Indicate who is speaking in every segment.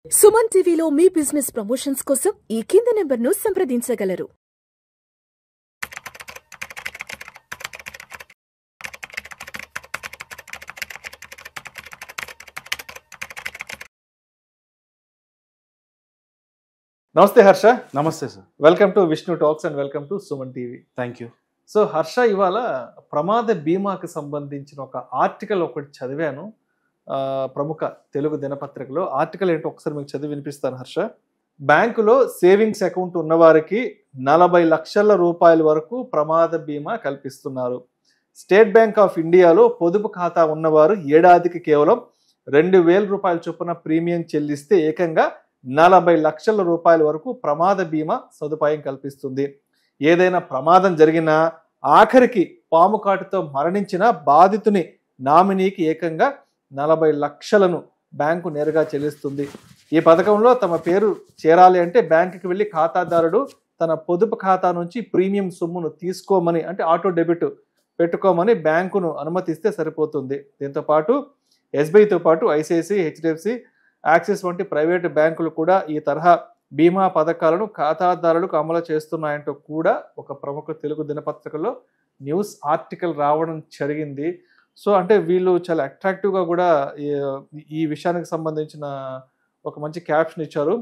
Speaker 1: సుమన్ టీవీలో మీ business promotions కోసం ఈ కింది నెంబర్ను సంప్రదించగలరు.
Speaker 2: నమస్తే హర్ష.
Speaker 3: నమస్తే sir.
Speaker 2: Welcome to Vishnu talks and welcome to Suman TV.
Speaker 3: Thank you.
Speaker 2: So Harsha, ఇవాళ ప్రమాద బీమాకి సంబంధించిన ఒక ఆర్టికల్ ఒకటి చదివాను ప్రముఖ తెలుగు దినపత్రికలో. ఆర్టికల్ ఏంటో ఒకసారి మీకు చదివి వినిపిస్తాను హర్ష. బ్యాంకులో సేవింగ్స్ అకౌంట్ ఉన్నవారికి 40 లక్షల రూపాయల వరకు ప్రమాద బీమా కల్పిస్తున్నారు. స్టేట్ బ్యాంక్ ఆఫ్ ఇండియాలో పొదుపు ఖాతా ఉన్నవారు ఏడాదికి కేవలం 2,000 రూపాయల చొప్పున ప్రీమియం చెల్లిస్తే ఏకంగా 40 లక్షల రూపాయల వరకు ప్రమాద బీమా సదుపాయం కల్పిస్తుంది. ఏదైనా ప్రమాదం జరిగినా, ఆఖరికి పాము కాటుతో మరణించిన బాధితుని నామినీకి ఏకంగా 40 లక్షలను బ్యాంకు నేరుగా చెల్లిస్తుంది. ఈ పథకంలో తమ పేరు చేరాలి అంటే బ్యాంకుకి వెళ్ళి ఖాతాదారుడు తన పొదుపు ఖాతా నుంచి ప్రీమియం సొమ్మును తీసుకోమని, అంటే ఆటో డెబిట్ పెట్టుకోమని బ్యాంకును అనుమతిస్తే సరిపోతుంది. దీంతో పాటు ఎస్బీఐతో పాటు ఐసిఐసిఐ, హెచ్డిఎఫ్సి, యాక్సిస్ వంటి ప్రైవేటు బ్యాంకులు కూడా ఈ తరహా బీమా పథకాలను ఖాతాదారులకు అమలు చేస్తున్నాయంటూ కూడా ఒక ప్రముఖ తెలుగు దినపత్రికలో న్యూస్ ఆర్టికల్ రావడం జరిగింది. సో అంటే వీళ్ళు చాలా అట్రాక్టివ్గా కూడా ఈ విషయానికి సంబంధించిన ఒక మంచి క్యాప్షన్ ఇచ్చారు.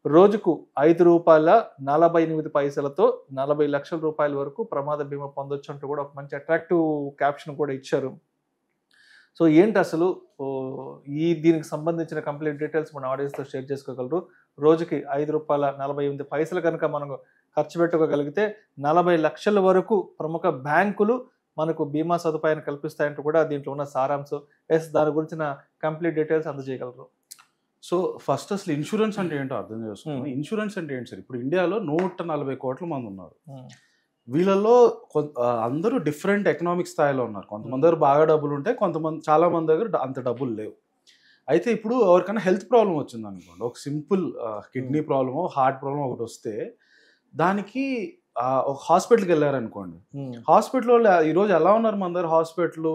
Speaker 2: రోజుకు ₹5.48 40 లక్షల రూపాయల వరకు ప్రమాద బీమా పొందొచ్చు అంటూ కూడా ఒక మంచి అట్రాక్టివ్ క్యాప్షన్ కూడా ఇచ్చారు. సో ఏంటి అసలు దీనికి సంబంధించిన కంప్లీట్ డీటెయిల్స్ మన ఆడియన్స్తో షేర్ చేసుకోగలరు. రోజుకి ₹5.48 కనుక మనం ఖర్చు పెట్టుకోగలిగితే 40 లక్షల వరకు ప్రముఖ బ్యాంకులు మనకు బీమా సదుపాయాన్ని కల్పిస్తాయంటూ కూడా దీంట్లో ఉన్న సారాంశం. దాని గురించిన కంప్లీట్ డీటెయిల్స్ అందజేయగలరు.
Speaker 3: సో ఫస్ట్ అసలు ఇన్సూరెన్స్ అంటే ఏంటో అర్థం చేసుకున్నాం. ఇన్సూరెన్స్ అంటే ఏంటి సార్? ఇప్పుడు ఇండియాలో 140 కోట్ల మంది ఉన్నారు. వీళ్ళలో అందరూ డిఫరెంట్ ఎకనామిక్ స్థాయిలో ఉన్నారు. కొంతమంది దగ్గర బాగా డబ్బులు ఉంటాయి, చాలా మంది దగ్గర అంత డబ్బులు లేవు. అయితే ఇప్పుడు ఎవరికైనా హెల్త్ ప్రాబ్లం వచ్చింది అనుకోండి, ఒక సింపుల్ కిడ్నీ ప్రాబ్లమో హార్ట్ ప్రాబ్లమ్ ఒకటి వస్తే దానికి ఒక హాస్పిటల్కి వెళ్ళారనుకోండి, హాస్పిటల్లో ఈరోజు ఎలా ఉన్నారు మన దగ్గర హాస్పిటల్,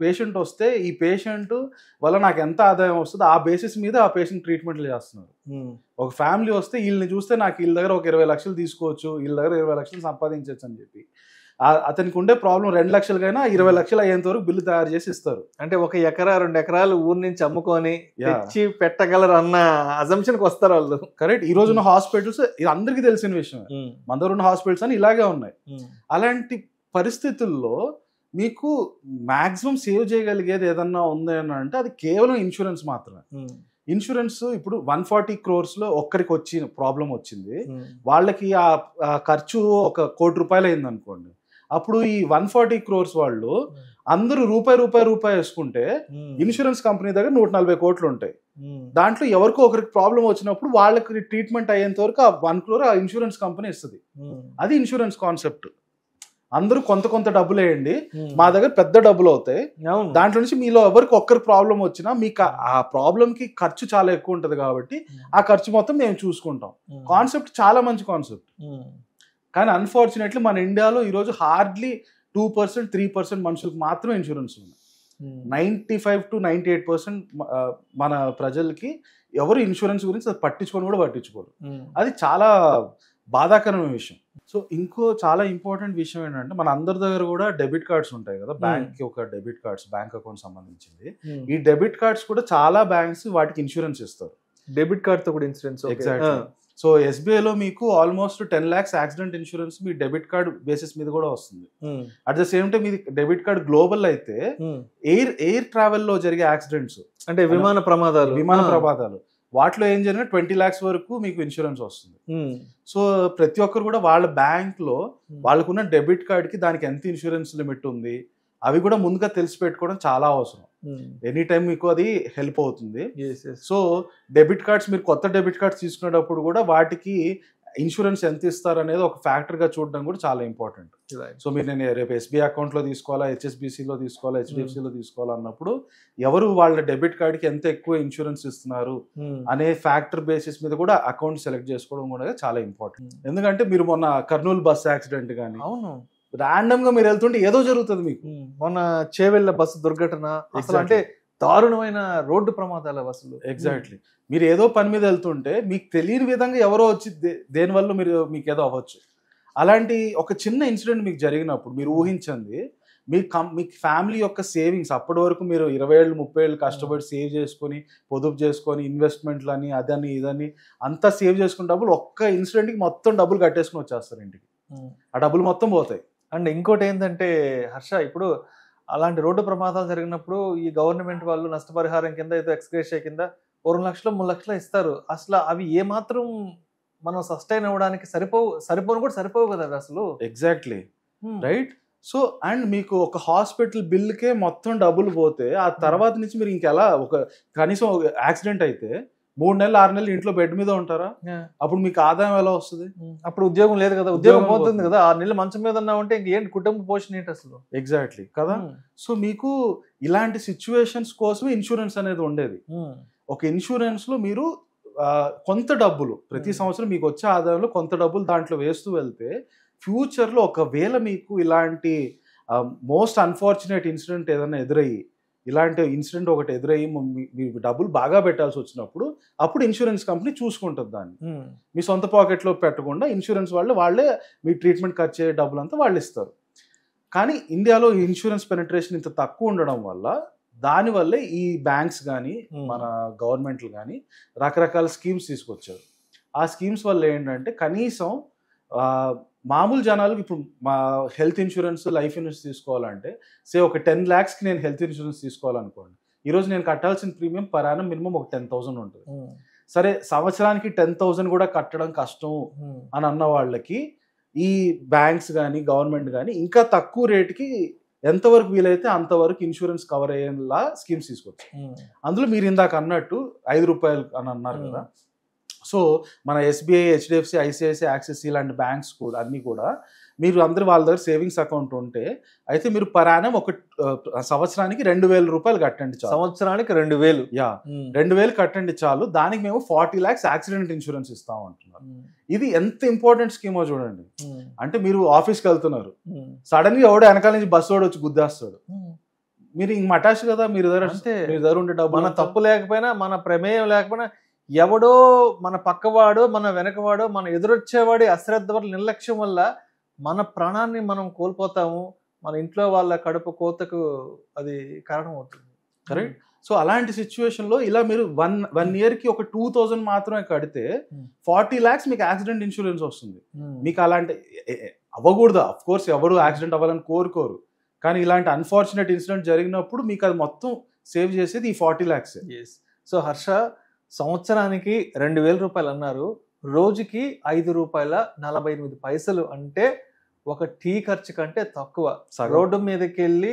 Speaker 3: పేషెంట్ వస్తే ఈ పేషెంట్ వల్ల నాకు ఎంత ఆదాయం వస్తుందో ఆ బేసిస్ మీద ఆ పేషెంట్ ట్రీట్మెంట్లు చేస్తున్నారు. ఒక ఫ్యామిలీ వస్తే వీళ్ళని చూస్తే నాకు వీళ్ళ దగ్గర ఒక 20 లక్షలు తీసుకోవచ్చు, వీళ్ళ దగ్గర 20 లక్షలు సంపాదించవచ్చు అని చెప్పి అతనికి ఉండే ప్రాబ్లం 2 లక్షలకైనా 20 లక్షలు అయ్యేంత వరకు బిల్లు తయారు చేసి ఇస్తారు.
Speaker 2: అంటే 1 ఎకరా 2 ఎకరాలు ఊరి నుంచి అమ్ముకొని తెచ్చి పెట్టగలరు అన్న అజంప్షన్కి వస్తారు వాళ్ళు.
Speaker 3: కరెక్ట్. ఈ రోజున్న హాస్పిటల్స్ ఇది అందరికీ తెలిసిన విషయం. మన దగ్గర ఉన్న హాస్పిటల్స్ అని ఇలాగే ఉన్నాయి. అలాంటి పరిస్థితుల్లో మీకు మాక్సిమం సేవ్ చేయగలిగేది ఏదన్నా ఉంది అని అంటే అది కేవలం ఇన్సూరెన్స్ మాత్రమే. ఇన్సూరెన్స్ ఇప్పుడు 140 crores ఒక్కరికి వచ్చిన ప్రాబ్లం వచ్చింది, వాళ్ళకి ఆ ఖర్చు ₹1 కోటి అయింది అనుకోండి. అప్పుడు ఈ 140 crores వాళ్ళు అందరూ రూపాయి వేసుకుంటే ఇన్సూరెన్స్ కంపెనీ దగ్గర 140 కోట్లు ఉంటాయి. దాంట్లో ఎవరికో ఒకరికి ప్రాబ్లం వచ్చినప్పుడు వాళ్ళకి ట్రీట్మెంట్ అయ్యేంత వరకు ఆ 1 crore ఆ ఇన్సూరెన్స్ కంపెనీ ఇస్తుంది. అది ఇన్సూరెన్స్ కాన్సెప్ట్. అందరూ కొంత డబ్బులు వేయండి, మా దగ్గర పెద్ద డబ్బులు అవుతాయి, దాంట్లో నుంచి మీలో ఎవరికి ఒక్కరికి ప్రాబ్లం వచ్చినా మీకు ఆ ప్రాబ్లం కి ఖర్చు చాలా ఎక్కువ ఉంటది కాబట్టి ఆ ఖర్చు మొత్తం మేము చూసుకుంటాం. కాన్సెప్ట్ చాలా మంచి కాన్సెప్ట్. కానీ అన్ఫార్చునేట్లీ మన ఇండియాలో ఈరోజు హార్డ్లీ 2%, 3% మనుషులకు మాత్రమే ఇన్సూరెన్స్ ఉంది. 95 to 98% మన ప్రజలకి ఎవరు ఇన్సూరెన్స్ గురించి అది పట్టించుకోరు. అది చాలా బాధాకరమైన విషయం. సో ఇంకో చాలా ఇంపార్టెంట్ విషయం ఏంటంటే మన అందరి దగ్గర కూడా డెబిట్ కార్డ్స్ ఉంటాయి కదా. బ్యాంక్ కి ఒక డెబిట్ కార్డ్స్, బ్యాంక్ అకౌంట్ సంబంధించింది. ఈ డెబిట్ కార్డ్స్ కూడా చాలా బ్యాంక్స్ వాటికి ఇన్సూరెన్స్ ఇస్తారు.
Speaker 2: డెబిట్ కార్డ్ తో కూడా ఇన్సూరెన్స్.
Speaker 3: ఎగ్జాక్ట్లీ. సో ఎస్బీఐలో మీకు ఆల్మోస్ట్ 10 lakhs యాక్సిడెంట్ ఇన్సూరెన్స్ మీ డెబిట్ కార్డ్ బేసిస్ మీద కూడా వస్తుంది. అట్ ద సేమ్ టైం మీది డెబిట్ కార్డ్ గ్లోబల్ అయితే ఎయిర్ ట్రావెల్ లో జరిగే యాక్సిడెంట్స్,
Speaker 2: అంటే విమాన ప్రమాదాలు
Speaker 3: వాటిలో ఏం జరిగినా 20 lakhs వరకు మీకు ఇన్సూరెన్స్ వస్తుంది. సో ప్రతి ఒక్కరు కూడా వాళ్ళ బ్యాంక్ లో వాళ్ళకున్న డెబిట్ కార్డ్ కి దానికి ఎంత ఇన్సూరెన్స్ లిమిట్ ఉంది అవి కూడా ముందుగా తెలిసి పెట్టుకోవడం చాలా అవసరం. ఎనీ టైం మీకు అది హెల్ప్ అవుతుంది. సో డెబిట్ కార్డ్స్, మీరు కొత్త డెబిట్ కార్డ్స్ తీసుకునేటప్పుడు కూడా వాటికి ఇన్సూరెన్స్ ఎంత ఇస్తారు అనేది ఒక ఫ్యాక్టర్ గా చూడడం కూడా చాలా ఇంపార్టెంట్. సో మీరు నేను రేపు ఎస్బీఐ అకౌంట్ లో తీసుకోవాలా, హెచ్ఎస్బిసిలో తీసుకోవాలా, హెచ్డిఎఫ్సిలో తీసుకోవాలన్నప్పుడు ఎవరు వాళ్ళ డెబిట్ కార్డ్ కి ఎంత ఎక్కువ ఇన్సూరెన్స్ ఇస్తున్నారు అనే ఫ్యాక్టర్ బేసిస్ మీద కూడా అకౌంట్ సెలెక్ట్ చేసుకోవడం కూడా చాలా ఇంపార్టెంట్. ఎందుకంటే మీరు మొన్న కర్నూలు బస్ యాక్సిడెంట్ కానీ ర్యాండమ్ గా మీరు వెళ్తుంటే ఏదో జరుగుతుంది. మీకు
Speaker 2: మొన్న చేవెళ్ళ బస్సు దుర్ఘటన, అసలు అంటే దారుణమైన రోడ్డు ప్రమాదాలు అసలు.
Speaker 3: ఎగ్జాక్ట్లీ. మీరు ఏదో పని మీద వెళ్తుంటే మీకు తెలియని విధంగా ఎవరో వచ్చి దేనివల్ల మీకు ఏదో అవ్వచ్చు. అలాంటి ఒక చిన్న ఇన్సిడెంట్ మీకు జరిగినప్పుడు మీరు ఊహించండి, మీకు ఫ్యామిలీ యొక్క సేవింగ్స్ అప్పటి వరకు మీరు 20 ఏళ్ళు 30 ఏళ్ళు కష్టపడి సేవ్ చేసుకొని పొదుపు చేసుకొని ఇన్వెస్ట్మెంట్లు అని అదని ఇదని అంతా సేవ్ చేసుకున్న డబ్బులు ఒక్క ఇన్సిడెంట్కి మొత్తం డబ్బులు కట్టేసుకుని వచ్చేస్తారు ఇంటికి. ఆ డబ్బులు మొత్తం పోతాయి.
Speaker 2: అండ్ ఇంకోటి ఏంటంటే హర్ష, ఇప్పుడు అలాంటి రోడ్డు ప్రమాదాలు జరిగినప్పుడు ఈ గవర్నమెంట్ వాళ్ళు నష్టపరిహారం కింద ఏదో ఎక్స్గ్రేషియా కింద 2 లక్షలు 3 లక్షలు ఇస్తారు. అసలు అవి ఏమాత్రం మనం సస్టైన్ అవ్వడానికి సరిపోను కూడా సరిపోవు కదా అవి అసలు.
Speaker 3: Exactly right. సో అండ్ మీకు ఒక హాస్పిటల్ బిల్కే మొత్తం డబ్బులు పోతే ఆ తర్వాత నుంచి మీరు ఇంకెలా కనీసం యాక్సిడెంట్ అయితే 3 నెలలు 6 నెలలు ఇంట్లో బెడ్ మీద ఉంటారా? అప్పుడు మీకు ఆదాయం ఎలా వస్తుంది?
Speaker 2: అప్పుడు ఉద్యోగం లేదు కదా, ఉద్యోగం పోతుంది కదా. 6 నెలలు మంచం మీద ఉన్నామంటే ఇంకేంటి కుటుంబ పోషణ ఏంటి అసలు?
Speaker 3: ఎగ్జాక్ట్లీ కదా. సో మీకు ఇలాంటి సిచ్యువేషన్స్ కోసమే ఇన్సూరెన్స్ అనేది ఉండేది. ఒక ఇన్సూరెన్స్ లో మీరు కొంత డబ్బులు ప్రతి సంవత్సరం మీకు వచ్చే ఆదాయంలో కొంత డబ్బులు దాంట్లో వేస్తూ వెళ్తే ఫ్యూచర్ లో ఒకవేళ మీకు ఇలాంటి మోస్ట్ అన్ఫార్చునేట్ ఇన్సిడెంట్ ఏదైనా ఎదురయ్యి ఇలాంటి ఇన్సిడెంట్ ఒకటి ఎదురయ్యి మీ డబ్బులు బాగా పెట్టాల్సి వచ్చినప్పుడు అప్పుడు ఇన్సూరెన్స్ కంపెనీ చూసుకుంటుంది దాన్ని. మీ సొంత పాకెట్లో పెట్టకుండా ఇన్సూరెన్స్ వాళ్ళే మీ ట్రీట్మెంట్ ఖర్చు అయ్యే డబ్బులంతా వాళ్ళు ఇస్తారు. కానీ ఇండియాలో ఇన్సూరెన్స్ పెనిట్రేషన్ ఇంత తక్కువ ఉండడం వల్ల దానివల్లే ఈ బ్యాంక్స్ కానీ మన గవర్నమెంట్లు కానీ రకరకాల స్కీమ్స్ తీసుకొచ్చారు. ఆ స్కీమ్స్ వల్ల ఏంటంటే కనీసం మామూలు జనాలకు ఇప్పుడు మా హెల్త్ ఇన్సూరెన్స్ లైఫ్ ఇన్సూరెన్స్ తీసుకోవాలంటే ఒక 10 lakhsకి నేను హెల్త్ ఇన్సూరెన్స్ తీసుకోవాలనుకోండి, ఈరోజు నేను కట్టాల్సిన ప్రీమియం పర్ యానం మినిమం ఒక 10,000 ఉంటుంది. సరే సంవత్సరానికి 10,000 కూడా కట్టడం కష్టం అని అన్న వాళ్ళకి ఈ బ్యాంక్స్ కానీ గవర్నమెంట్ కానీ ఇంకా తక్కువ రేటుకి ఎంతవరకు వీలైతే అంతవరకు ఇన్సూరెన్స్ కవర్ అయ్యేలా స్కీమ్స్ తీసుకొచ్చారు. అందులో మీరు ఇందాక అన్నట్టు 5 రూపాయలు అని అన్నారు కదా. సో మన SBI, HDFC, ICICI, యాక్సిస్ ఇలాంటి బ్యాంక్స్ కూడా అన్నీ కూడా మీరు అందరు వాళ్ళ దగ్గర సేవింగ్స్ అకౌంట్ ఉంటే అయితే మీరు పర్ యానం ఒక సంవత్సరానికి 2,000 రూపాయలు కట్టండి చాలు.
Speaker 2: సంవత్సరానికి 2,000?
Speaker 3: 2,000 కట్టండి చాలు. దానికి మేము 40 lakhs యాక్సిడెంట్ ఇన్సూరెన్స్ ఇస్తాం అంటున్నారు. ఇది ఎంత ఇంపార్టెంట్ స్కీమో చూడండి. అంటే మీరు ఆఫీస్కి వెళ్తున్నారు, సడన్ గా ఎవడో వెనకాల నుంచి బస్సు వాడు వచ్చి గుద్దేస్తాడు, మీరు ఇంక మటాష్ కదా, మీరు దగ్గర ఉండే డబ్బు
Speaker 2: మన తప్పు లేకపోయినా మన ప్రమేయం లేకపోయినా ఎవడో మన పక్కవాడో మన వెనకవాడో మన ఎదురొచ్చేవాడి అశ్రద్ధ వల్ల నిర్లక్ష్యం వల్ల మన ప్రాణాన్ని మనం కోల్పోతాము. మన ఇంట్లో వాళ్ళ కడుపు కోతకు అది కారణం అవుతుంది.
Speaker 3: కరెక్ట్. సో అలాంటి సిచ్యువేషన్ లో ఇలా మీరు వన్ ఇయర్ కి ఒక 2,000 మాత్రమే కడితే 40 lakhs మీకు యాక్సిడెంట్ ఇన్సూరెన్స్ వస్తుంది. మీకు అలాంటి అవ్వకూడదు, అఫ్ కోర్స్ ఎవరు యాక్సిడెంట్ అవ్వాలని కోరుకోరు, కానీ ఇలాంటి అన్ఫార్చునేట్ ఇన్సిడెంట్ జరిగినప్పుడు మీకు అది మొత్తం సేవ్ చేసేది ఈ 40 lakhs.
Speaker 2: సో హర్ష, సంవత్సరానికి 2,000 రూపాయలు అన్నారు, రోజుకి 5 రూపాయల 48 పైసలు అంటే ఒక టీ ఖర్చు కంటే తక్కువ. రోడ్డు మీదకి వెళ్ళి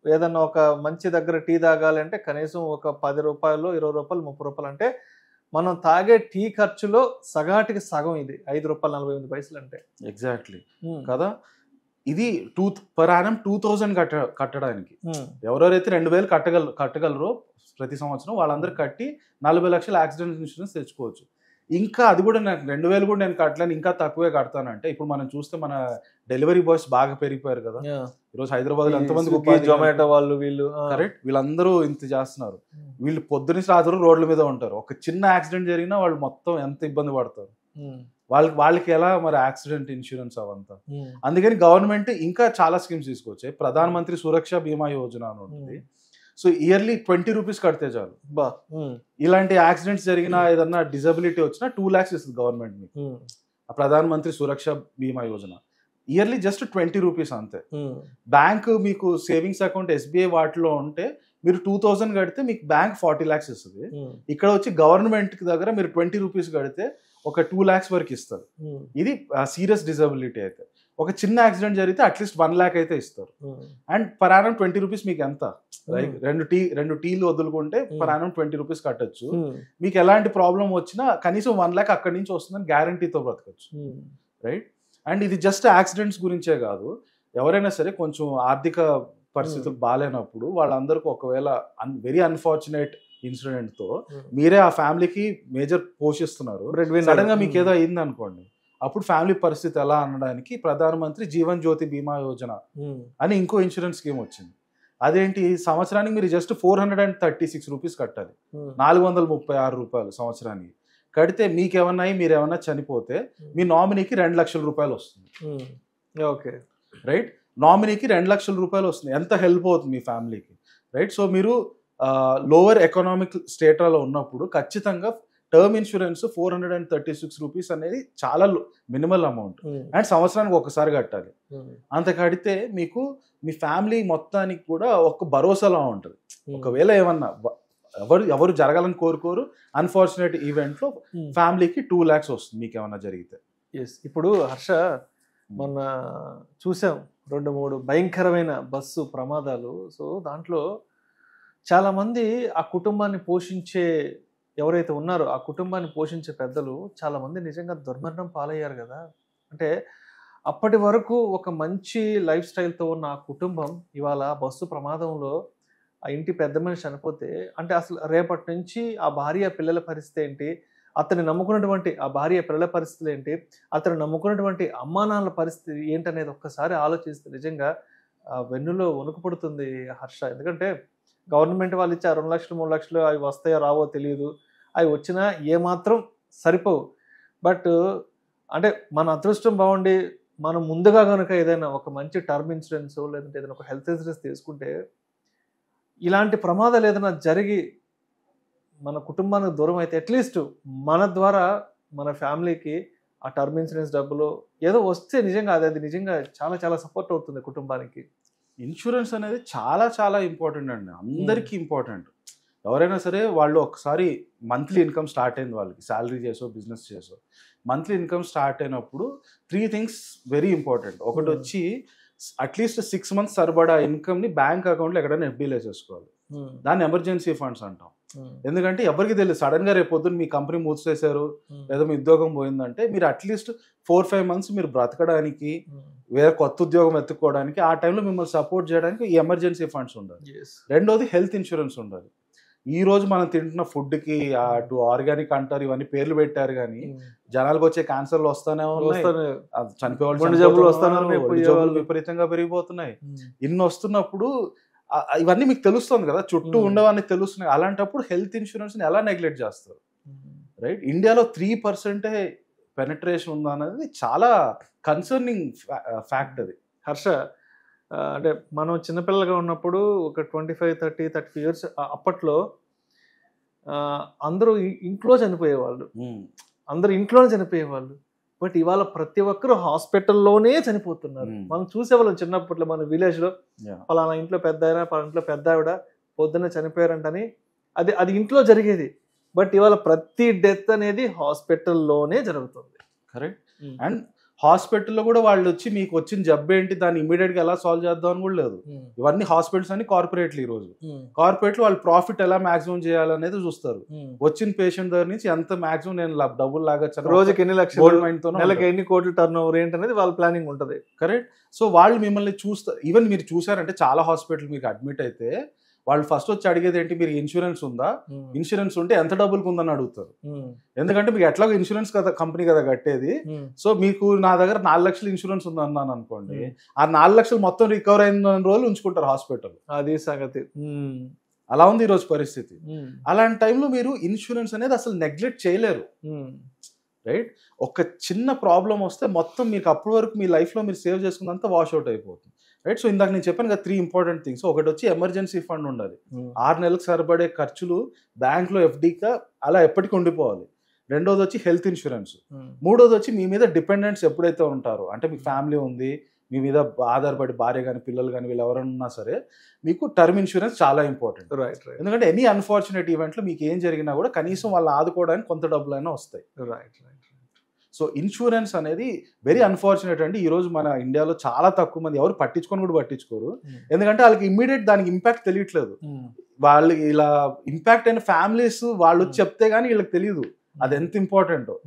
Speaker 2: ఏదన్నా ఒక మంచి దగ్గర టీ తాగాలంటే కనీసం ఒక 10 రూపాయలు 20 రూపాయలు 30 రూపాయలు అంటే మనం తాగే టీ ఖర్చులో సగాటికి సగం ఇది 5 రూపాయలు 48 పైసలు అంటే.
Speaker 3: ఎగ్జాక్ట్లీ కదా. ఇది పర్ యానం 2,000 కట్టడానికి ఎవరెవరైతే 2,000 కట్టగలరో ప్రతి సంవత్సరం వాళ్ళందరూ కట్టి 40 లక్షల యాక్సిడెంట్ ఇన్సూరెన్స్ తెచ్చుకోవచ్చు. ఇంకా అది కూడా నాకు 2,000 కూడా నేను కట్టలేను, ఇంకా తక్కువే కడతానంటే ఇప్పుడు మనం చూస్తే మన డెలివరీ బాయ్స్ బాగా పెరిగిపోయారు కదా. ఈరోజు హైదరాబాద్ లో ఎంతమంది
Speaker 2: జొమాటో వాళ్ళు వీళ్ళు
Speaker 3: కరెక్ట్ వీళ్ళందరూ ఇంత చేస్తున్నారు. వీళ్ళు పొద్దున రాత్రి రోడ్ల మీద ఉంటారు. ఒక చిన్న యాక్సిడెంట్ జరిగినా వాళ్ళు మొత్తం ఎంత ఇబ్బంది పడతారు. వాళ్ళకి ఎలా మరి యాక్సిడెంట్ ఇన్సూరెన్స్ అవంతా. అందుకని గవర్నమెంట్ ఇంకా చాలా స్కీమ్స్ తీసుకొచ్చాయి. ప్రధాన మంత్రి సురక్ష బీమా యోజన అని ఉంటుంది. సో ఇయర్లీ 20 రూపీస్ కడితే చాలు. ఇలాంటి యాక్సిడెంట్స్ జరిగినా ఏదన్నా డిజబిలిటీ వచ్చినా 2 lakhs ఇస్తుంది గవర్నమెంట్ మీకు. ప్రధాన మంత్రి సురక్ష బీమా యోజన ఇయర్లీ జస్ట్ 20 రూపీస్ అంతే. బ్యాంక్ మీకు సేవింగ్స్ అకౌంట్ SBI వాటిలో ఉంటే మీరు 2,000 కడితే మీకు బ్యాంక్ 40 lakhs ఇస్తుంది. ఇక్కడ వచ్చి గవర్నమెంట్ దగ్గర మీరు 20 రూపీస్ కడితే ఒక 2 lakhs వరకు ఇస్తారు. ఇది సీరియస్ డిజబిలిటీ అయితే. ఒక చిన్న యాక్సిడెంట్ జరిగితే అట్లీస్ట్ 1 lakh అయితే ఇస్తారు. అండ్ పర్ యానం 20 రూపీస్ మీకు ఎంత, లైక్ 2 టీలు వదులుకుంటే పర్ యానం 20 రూపీస్ కట్టచ్చు. మీకు ఎలాంటి ప్రాబ్లం వచ్చినా కనీసం 1 lakh అక్కడి నుంచి వస్తుందని గ్యారంటీతో బ్రతకచ్చు. రైట్. అండ్ ఇది జస్ట్ యాక్సిడెంట్స్ గురించే కాదు, ఎవరైనా సరే కొంచెం ఆర్థిక పరిస్థితులు బాగాలేనప్పుడు వాళ్ళందరికీ ఒకవేళ వెరీ అన్ఫార్చునేట్ ఇన్సిడెంట్ తో మీరే ఆ ఫ్యామిలీకి మేజర్ పోషిస్తున్నారు, సడన్ గా మీకు ఏదో అయింది అనుకోండి, అప్పుడు ఫ్యామిలీ పరిస్థితి ఎలా అనడానికి ప్రధాన మంత్రి జీవన్ జ్యోతి బీమా యోజన అని ఇంకో ఇన్సూరెన్స్ స్కీమ్ వచ్చింది. అదేంటి సంవత్సరానికి మీరు జస్ట్ 436 రూపీస్ కట్టాలి, 436 రూపాయలు సంవత్సరానికి కడితే మీకేమన్నా మీరేమన్నా చనిపోతే మీ నామినీకి 2 లక్షల రూపాయలు వస్తుంది.
Speaker 2: ఓకే
Speaker 3: రైట్, నామినీకి 2 లక్షల రూపాయలు వస్తుంది. ఎంత హెల్ప్ అవుతుంది మీ ఫ్యామిలీకి, రైట్? సో మీరు లోవర్ ఎకనామిక్ స్టేటాలో ఉన్నప్పుడు ఖచ్చితంగా టర్మ్ ఇన్సూరెన్స్ 436 రూపీస్ అనేది చాలా మినిమల్ అమౌంట్ అండ్ సంవత్సరానికి ఒకసారి కట్టాలి. అంత కడితే మీకు మీ ఫ్యామిలీ మొత్తానికి కూడా ఒక భరోసాలా ఉంటుంది. ఒకవేళ ఏమన్నా ఎవరు జరగాలని కోరుకోరు, అన్ఫార్చునేట్ ఈవెంట్లో ఫ్యామిలీకి 2 lakhs వస్తుంది మీకు ఏమన్నా జరిగితే.
Speaker 2: ఇప్పుడు హర్ష మొన్న చూసాం 2-3 భయంకరమైన బస్సు ప్రమాదాలు. సో దాంట్లో చాలామంది ఆ కుటుంబాన్ని పోషించే ఎవరైతే ఉన్నారో ఆ కుటుంబాన్ని పోషించే పెద్దలు చాలామంది నిజంగా దుర్మరణం పాలయ్యారు కదా. అంటే అప్పటి వరకు ఒక మంచి లైఫ్ స్టైల్తో ఉన్న ఆ కుటుంబం ఇవాళ బస్సు ప్రమాదంలో ఆ ఇంటి పెద్ద మనిషి చనిపోతే అంటే అసలు రేపటి నుంచి ఆ భార్య పిల్లల పరిస్థితి ఏంటి, అతన్ని నమ్ముకున్నటువంటి ఆ భార్య పిల్లల పరిస్థితులు ఏంటి, అతను నమ్ముకున్నటువంటి అమ్మా నాన్నల పరిస్థితి ఏంటనేది ఒక్కసారి ఆలోచిస్తే నిజంగా వెన్నులో వణుకు పడుతుంది హర్ష. ఎందుకంటే గవర్నమెంట్ వాళ్ళు ఇచ్చే 2 లక్షలు 3 లక్షలు అవి వస్తాయో రావో తెలియదు, అవి వచ్చినా ఏమాత్రం సరిపోవు. బట్ అంటే మన అదృష్టం బాగుండి మనం ముందుగా కనుక ఏదైనా ఒక మంచి టర్మ్ ఇన్సూరెన్స్ లేదంటే ఏదైనా ఒక హెల్త్ ఇన్సూరెన్స్ తీసుకుంటే ఇలాంటి ప్రమాదాలు ఏదైనా జరిగి మన కుటుంబానికి దూరం అయితే అట్లీస్ట్ మన ద్వారా మన ఫ్యామిలీకి ఆ టర్మ్ ఇన్సూరెన్స్ డబ్బులు ఏదో వస్తే నిజంగా అది నిజంగా చాలా చాలా సపోర్ట్ అవుతుంది కుటుంబానికి.
Speaker 3: ఇన్సూరెన్స్ అనేది చాలా చాలా ఇంపార్టెంట్ అండి, అందరికీ ఇంపార్టెంట్. ఎవరైనా సరే వాళ్ళు ఒకసారి మంత్లీ ఇన్కమ్ స్టార్ట్ అయింది, వాళ్ళకి శాలరీ చేసో బిజినెస్ చేసో మంత్లీ ఇన్కమ్ స్టార్ట్ అయినప్పుడు 3 things వెరీ ఇంపార్టెంట్. ఒకటి వచ్చి అట్లీస్ట్ 6 months సరిపడా ఇన్కమ్ని బ్యాంక్ అకౌంట్లో ఎక్కడైనా ఎఫ్డీలో చేసుకోవాలి. దాన్ని ఎమర్జెన్సీ ఫండ్స్ అంటాం. ఎందుకంటే ఎవరికి తెలియదు సడన్గా రేపు పొద్దున్న మీ కంపెనీ మూసేశారు లేదా మీ ఉద్యోగం పోయిందంటే మీరు అట్లీస్ట్ 4-5 months మీరు బ్రతకడానికి వేరే కొత్త ఉద్యోగం ఎత్తుకోవడానికి ఆ టైంలో మిమ్మల్ని సపోర్ట్ చేయడానికి ఈ ఎమర్జెన్సీ ఫండ్స్ ఉండాలి. రెండోది హెల్త్ ఇన్సూరెన్స్ ఉండాలి. ఈ రోజు మనం తింటున్న ఫుడ్కి అటు ఆర్గానిక్ అంటారు, ఇవన్నీ పేర్లు పెట్టారు, కానీ జనాలకు వచ్చే క్యాన్సర్లు వస్తానే ఉన్నాయి, చనిపోవాలి, విపరీతంగా పెరిగిపోతున్నాయి. ఇన్ని వస్తున్నప్పుడు ఇవన్నీ మీకు తెలుస్తుంది కదా, చుట్టూ ఉండవన్నీ తెలుస్తున్నాయి. అలాంటప్పుడు హెల్త్ ఇన్సూరెన్స్ ఎలా నెగ్లెక్ట్ చేస్తారు, రైట్? ఇండియాలో 3% పెనట్రేషన్ ఉందా అనేది చాలా కన్సర్నింగ్ ఫ్యాక్ట్ అది.
Speaker 2: హర్ష అంటే మనం చిన్నపిల్లలుగా ఉన్నప్పుడు ఒక 25-30 years అప్పట్లో అందరూ ఇంట్లో చనిపోయేవాళ్ళు, అందరూ ఇంట్లోనే చనిపోయేవాళ్ళు. బట్ ఇవాళ ప్రతి ఒక్కరు హాస్పిటల్లోనే చనిపోతున్నారు. మనం చూసేవాళ్ళం చిన్నప్పట్లో మన విలేజ్లో పలానా ఇంట్లో పెద్ద అయినా పలానా ఇంట్లో పెద్ద ఆవిడ పొద్దున్న చనిపోయారంటని అది ఇంట్లో జరిగేది. బట్ ఇవాళ ప్రతి డెత్ అనేది హాస్పిటల్లోనే జరుగుతుంది.
Speaker 3: కరెక్ట్. అండ్ హాస్పిటల్లో కూడా వాళ్ళు వచ్చి మీకు వచ్చిన జబ్బు ఏంటి దాన్ని ఇమీడియట్గా ఎలా సాల్వ్ చేద్దాం అని కూడా లేదు. ఇవన్నీ హాస్పిటల్స్ అన్ని కార్పొరేట్లు. ఈ రోజు కార్పొరేట్లు వాళ్ళు ప్రాఫిట్ ఎలా మాక్సిమం చేయాలనేది చూస్తారు. వచ్చిన పేషెంట్ దగ్గర నుంచి ఎంత మాక్సిమం నేను డబ్బులు లాగొచ్చాను,
Speaker 2: రోజుకి ఎన్ని లక్షలు, నెలకి ఎన్ని కోట్ల టర్న్ ఓవర్ ఏంటనేది వాళ్ళ ప్లానింగ్ ఉంటుంది.
Speaker 3: కరెక్ట్. సో వాళ్ళు మిమ్మల్ని చూస్తారు. ఈవెన్ మీరు చూసారంటే చాలా హాస్పిటల్ మీకు అడ్మిట్ అయితే వాళ్ళు ఫస్ట్ వచ్చి అడిగేది ఏంటి, మీరు ఇన్సూరెన్స్ ఉందా, ఇన్సూరెన్స్ ఉంటే ఎంత డబ్బులకు ఉందని అడుగుతారు. ఎందుకంటే మీకు ఎట్లాగో ఇన్సూరెన్స్ కదా కంపెనీ కదా కట్టేది. సో మీకు నా దగ్గర 4 లక్షలు ఇన్సూరెన్స్ ఉంది అన్నాను అనుకోండి, ఆ 4 లక్షలు మొత్తం రికవర్ అయిన రోజులు ఉంచుకుంటారు హాస్పిటల్.
Speaker 2: అది సంగతి.
Speaker 3: అలా ఉంది ఈరోజు పరిస్థితి. అలాంటి టైంలో మీరు ఇన్సూరెన్స్ అనేది అసలు నెగ్లెక్ట్ చేయలేరు, రైట్? ఒక చిన్న ప్రాబ్లం వస్తే మొత్తం మీకు అప్పటి వరకు మీ లైఫ్లో మీరు సేవ్ చేసుకున్నంత వాష్అవుట్ అయిపోతుంది, రైట్? సో ఇందాక నేను చెప్పాను కదా 3 important things. ఒకటి వచ్చి ఎమర్జెన్సీ ఫండ్ ఉండాలి, 6 నెలలకు సరిపడే ఖర్చులు బ్యాంక్లో ఎఫ్డీగా అలా ఎప్పటికీ ఉండిపోవాలి. రెండోది వచ్చి హెల్త్ ఇన్సూరెన్స్. మూడోది వచ్చి మీ మీద డిపెండెంట్స్ ఎప్పుడైతే ఉంటారో, అంటే మీకు ఫ్యామిలీ ఉంది, మీ మీద ఆధారపడి భార్య కానీ పిల్లలు కానీ వీళ్ళు ఎవరన్నా సరే మీకు టర్మ్ ఇన్సూరెన్స్ చాలా ఇంపార్టెంట్,
Speaker 2: రైట్?
Speaker 3: ఎందుకంటే ఎనీ అన్ఫార్చునేట్ ఈవెంట్లో మీకు ఏం జరిగినా కూడా కనీసం వాళ్ళు ఆదుకోవడానికి కొంత డబ్బులైనా వస్తాయి,
Speaker 2: రైట్?
Speaker 3: సో ఇన్సూరెన్స్ అనేది వెరీ అన్ఫార్చునేట్ అండి. ఈ రోజు మన ఇండియాలో చాలా తక్కువ మంది ఎవరు పట్టించుకొని కూడా పట్టించుకోరు, ఎందుకంటే వాళ్ళకి ఇమ్మీడియట్ దానికి ఇంపాక్ట్ తెలియట్లేదు. వాళ్ళకి ఇలా ఇంపాక్ట్ అయిన ఫ్యామిలీస్ వాళ్ళు చెప్తే గానీ వీళ్ళకి తెలియదు అది ఎంత ఇంపార్టెంటో.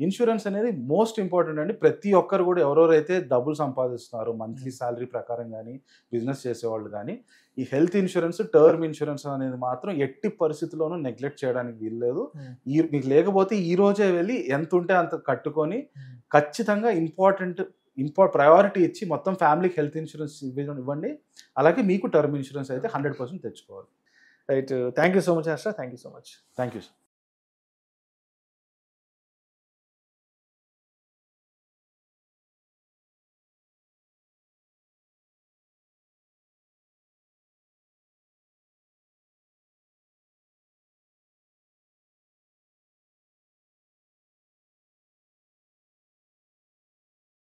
Speaker 3: ఇన్సూరెన్స్ అనేది మోస్ట్ ఇంపార్టెంట్ అండి. ప్రతి ఒక్కరు కూడా ఎవరెవరైతే డబ్బులు సంపాదిస్తున్నారు మంత్లీ శాలరీ ప్రకారం కానీ బిజినెస్ చేసేవాళ్ళు కానీ ఈ హెల్త్ ఇన్సూరెన్స్, టర్మ్ ఇన్సూరెన్స్ అనేది మాత్రం ఎట్టి పరిస్థితుల్లోనూ నెగ్లెక్ట్ చేయడానికి వీల్లేదు. మీకు లేకపోతే ఈ రోజే వెళ్ళి ఎంత ఉంటే అంత కట్టుకొని ఖచ్చితంగా ఇంపార్టెంట్ ప్రయారిటీ ఇచ్చి మొత్తం ఫ్యామిలీకి హెల్త్ ఇన్సూరెన్స్ ఇవ్వండి. అలాగే మీకు టర్మ్ ఇన్సూరెన్స్ అయితే 100% తెచ్చుకోవాలి.
Speaker 2: Right. Thank you so much Harsha. Thank you so much.
Speaker 3: Thank you sir.